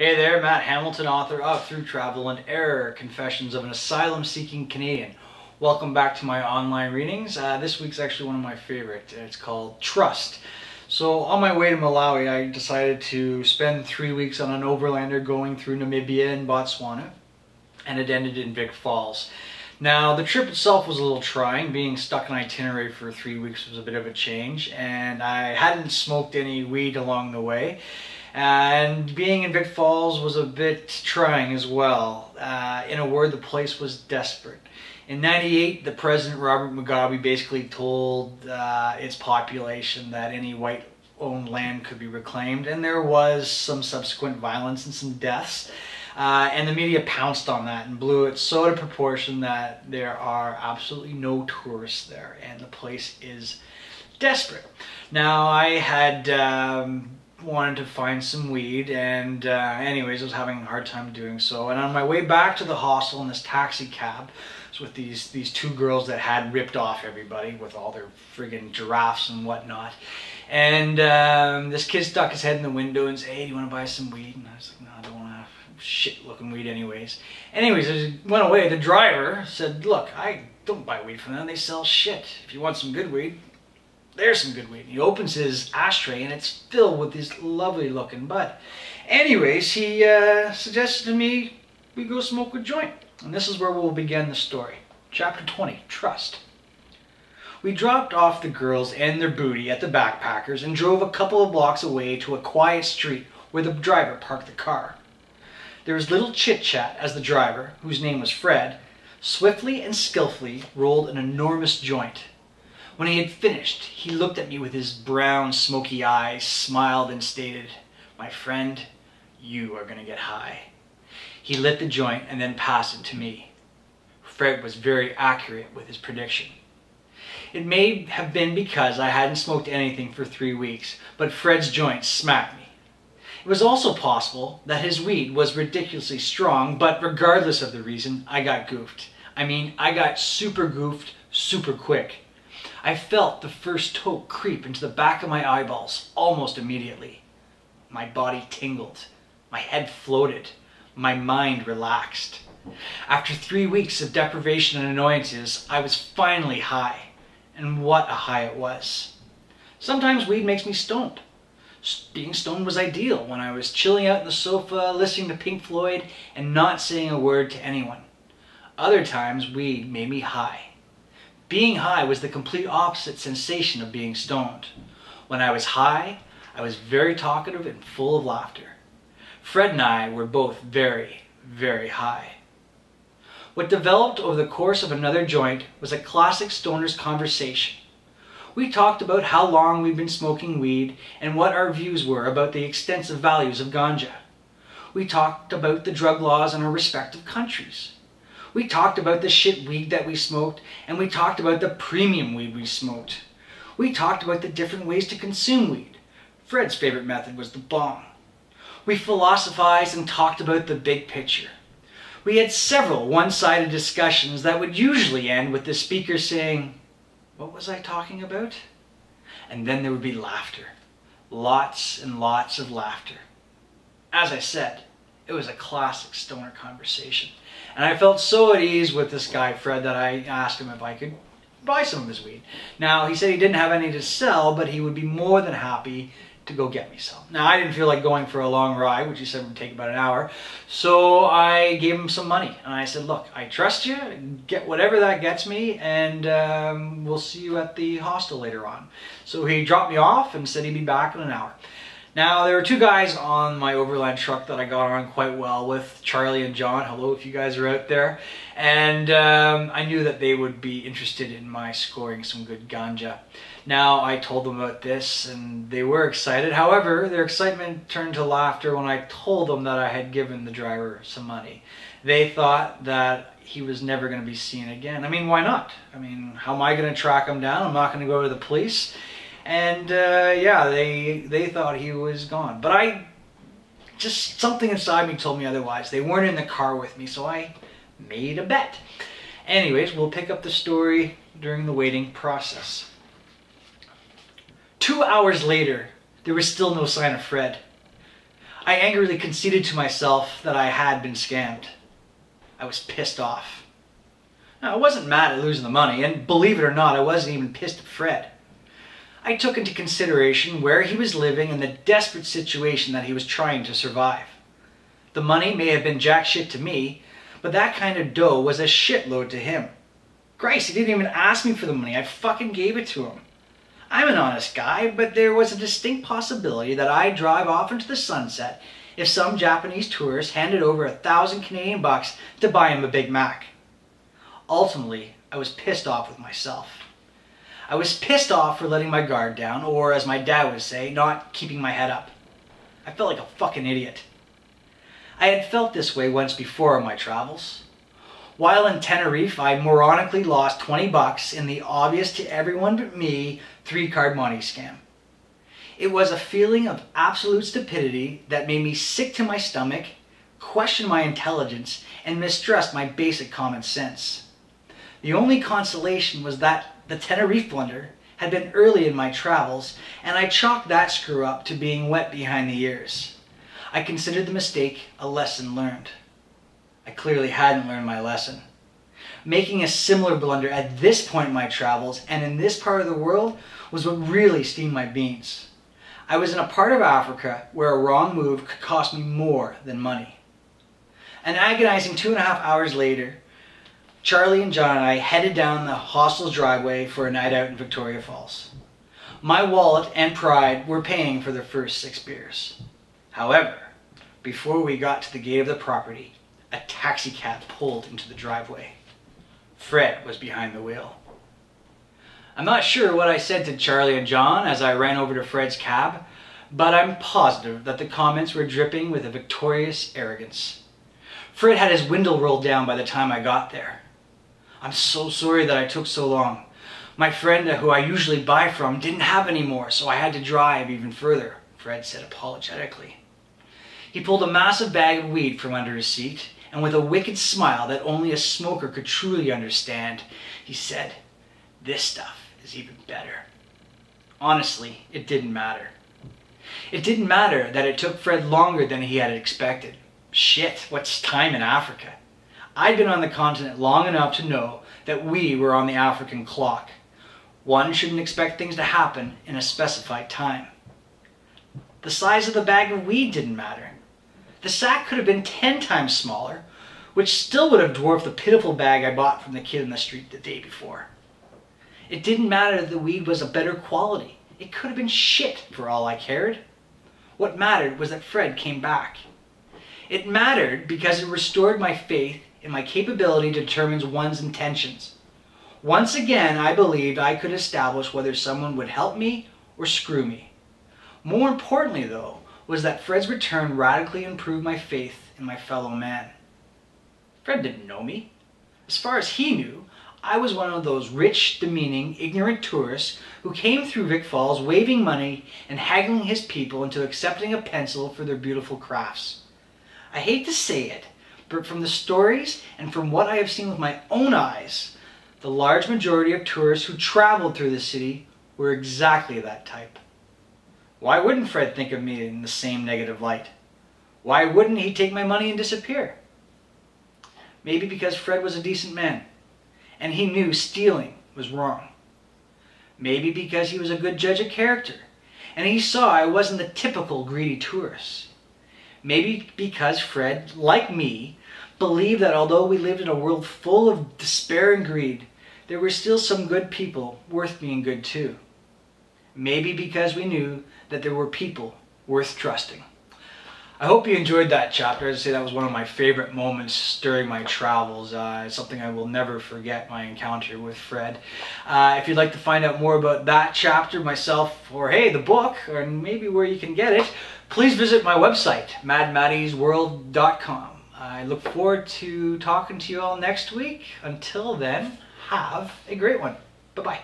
Hey there, Matt Hamilton, author of Through Travel and Error, Confessions of an Asylum-Seeking Canadian. Welcome back to my online readings. This week's actually one of my favorite. It's called Trust. So on my way to Malawi, I decided to spend 3 weeks on an overlander going through Namibia and Botswana, and it ended in Vic Falls. Now, the trip itself was a little trying. Being stuck on itinerary for 3 weeks was a bit of a change, and I hadn't smoked any weed along the way. And being in Vic Falls was a bit trying as well. In a word, the place was desperate. In '98, the President Robert Mugabe basically told its population that any white-owned land could be reclaimed, and there was some subsequent violence and some deaths. And the media pounced on that and blew it so out of proportion that there are absolutely no tourists there, and the place is desperate. Now, I had wanted to find some weed, and anyways, I was having a hard time doing so. And on my way back to the hostel in this taxi cab, was with these two girls that had ripped off everybody with all their friggin' giraffes and whatnot. And this kid stuck his head in the window and said, "Hey, do you want to buy some weed?" And I was like, "No, I don't want to have shit-looking weed anyways." Anyways, as it went away, the driver said, "Look, I don't buy weed from them. They sell shit. If you want some good weed, there's some good weed." He opens his ashtray and it's filled with this lovely looking bud. Anyways, he suggested to me we go smoke a joint. And this is where we'll begin the story. Chapter 20, Trust. We dropped off the girls and their booty at the Backpackers and drove a couple of blocks away to a quiet street where the driver parked the car. There was little chit-chat as the driver, whose name was Fred, swiftly and skillfully rolled an enormous joint. When he had finished, he looked at me with his brown, smoky eyes, smiled and stated, "My friend, you are going to get high." He lit the joint and then passed it to me. Fred was very accurate with his prediction. It may have been because I hadn't smoked anything for 3 weeks, but Fred's joint smacked me. It was also possible that his weed was ridiculously strong, but regardless of the reason, I got goofed. I mean, I got super goofed super quick. I felt the first toke creep into the back of my eyeballs almost immediately. My body tingled. My head floated. My mind relaxed. After 3 weeks of deprivation and annoyances, I was finally high. And what a high it was. Sometimes weed makes me stoned. Being stoned was ideal when I was chilling out on the sofa, listening to Pink Floyd, and not saying a word to anyone. Other times, weed made me high. Being high was the complete opposite sensation of being stoned. When I was high, I was very talkative and full of laughter. Fred and I were both very, very high. What developed over the course of another joint was a classic stoner's conversation. We talked about how long we'd been smoking weed and what our views were about the extensive values of ganja. We talked about the drug laws in our respective countries. We talked about the shit weed that we smoked, and we talked about the premium weed we smoked. We talked about the different ways to consume weed. Fred's favorite method was the bong. We philosophized and talked about the big picture. We had several one-sided discussions that would usually end with the speaker saying, "What was I talking about?" And then there would be laughter. Lots and lots of laughter. As I said, it was a classic stoner conversation. And I felt so at ease with this guy, Fred, that I asked him if I could buy some of his weed. Now, he said he didn't have any to sell, but he would be more than happy to go get me some. Now, I didn't feel like going for a long ride, which he said would take about an hour, so I gave him some money. And I said, "Look, I trust you, get whatever that gets me, and we'll see you at the hostel later on." So he dropped me off and said he'd be back in an hour. Now, there were two guys on my overland truck that I got on quite well with, Charlie and John. Hello, if you guys are out there. And I knew that they would be interested in my scoring some good ganja. Now, I told them about this, and they were excited. However, their excitement turned to laughter when I told them that I had given the driver some money. They thought that he was never going to be seen again. I mean, why not? I mean, how am I going to track him down? I'm not going to go to the police. And yeah, they thought he was gone. But just something inside me told me otherwise. They weren't in the car with me, so I made a bet. Anyways, we'll pick up the story during the waiting process. 2 hours later, there was still no sign of Fred. I angrily conceded to myself that I had been scammed. I was pissed off. Now, I wasn't mad at losing the money, and believe it or not, I wasn't even pissed at Fred. I took into consideration where he was living and the desperate situation that he was trying to survive. The money may have been jack shit to me, but that kind of dough was a shitload to him. Christ, he didn't even ask me for the money. I fucking gave it to him. I'm an honest guy, but there was a distinct possibility that I'd drive off into the sunset if some Japanese tourist handed over 1,000 Canadian bucks to buy him a Big Mac. Ultimately, I was pissed off with myself. I was pissed off for letting my guard down, or as my dad would say, not keeping my head up. I felt like a fucking idiot. I had felt this way once before on my travels. While in Tenerife, I moronically lost 20 bucks in the obvious to everyone but me 3-card money scam. It was a feeling of absolute stupidity that made me sick to my stomach, question my intelligence, and mistrust my basic common sense. The only consolation was that the Tenerife blunder had been early in my travels, and I chalked that screw up to being wet behind the ears. I considered the mistake a lesson learned. I clearly hadn't learned my lesson. Making a similar blunder at this point in my travels and in this part of the world was what really steamed my beans. I was in a part of Africa where a wrong move could cost me more than money. An agonizing 2.5 hours later, Charlie and John and I headed down the hostel's driveway for a night out in Victoria Falls. My wallet and pride were paying for the first 6 beers. However, before we got to the gate of the property, a taxi cab pulled into the driveway. Fred was behind the wheel. I'm not sure what I said to Charlie and John as I ran over to Fred's cab, but I'm positive that the comments were dripping with a victorious arrogance. Fred had his window rolled down by the time I got there. I'm so sorry that I took so long. My friend who I usually buy from didn't have any more, so I had to drive even further, Fred said apologetically. He pulled a massive bag of weed from under his seat, and with a wicked smile that only a smoker could truly understand, he said, "This stuff is even better." Honestly, it didn't matter. It didn't matter that it took Fred longer than he had expected. Shit, what's time in Africa? I'd been on the continent long enough to know that we were on the African clock. One shouldn't expect things to happen in a specified time. The size of the bag of weed didn't matter. The sack could have been 10 times smaller, which still would have dwarfed the pitiful bag I bought from the kid in the street the day before. It didn't matter that the weed was a better quality. It could have been shit for all I cared. What mattered was that Fred came back. It mattered because it restored my faith in my capability to determine one's intentions. Once again, I believed I could establish whether someone would help me or screw me. More importantly, though, was that Fred's return radically improved my faith in my fellow man. Fred didn't know me. As far as he knew, I was one of those rich, demeaning, ignorant tourists who came through Vic Falls waving money and haggling his people into accepting a pencil for their beautiful crafts. I hate to say it, but from the stories and from what I have seen with my own eyes, the large majority of tourists who traveled through the city were exactly that type. Why wouldn't Fred think of me in the same negative light? Why wouldn't he take my money and disappear? Maybe because Fred was a decent man, and he knew stealing was wrong. Maybe because he was a good judge of character, and he saw I wasn't the typical greedy tourist. Maybe because Fred, like me, believed that although we lived in a world full of despair and greed, there were still some good people worth being good too. Maybe because we knew that there were people worth trusting. I hope you enjoyed that chapter. As I say, that was one of my favorite moments during my travels. It's something I will never forget, my encounter with Fred. If you'd like to find out more about that chapter, myself, or hey, the book, or maybe where you can get it, please visit my website, madmattiesworld.com. I look forward to talking to you all next week. Until then, have a great one. Bye-bye.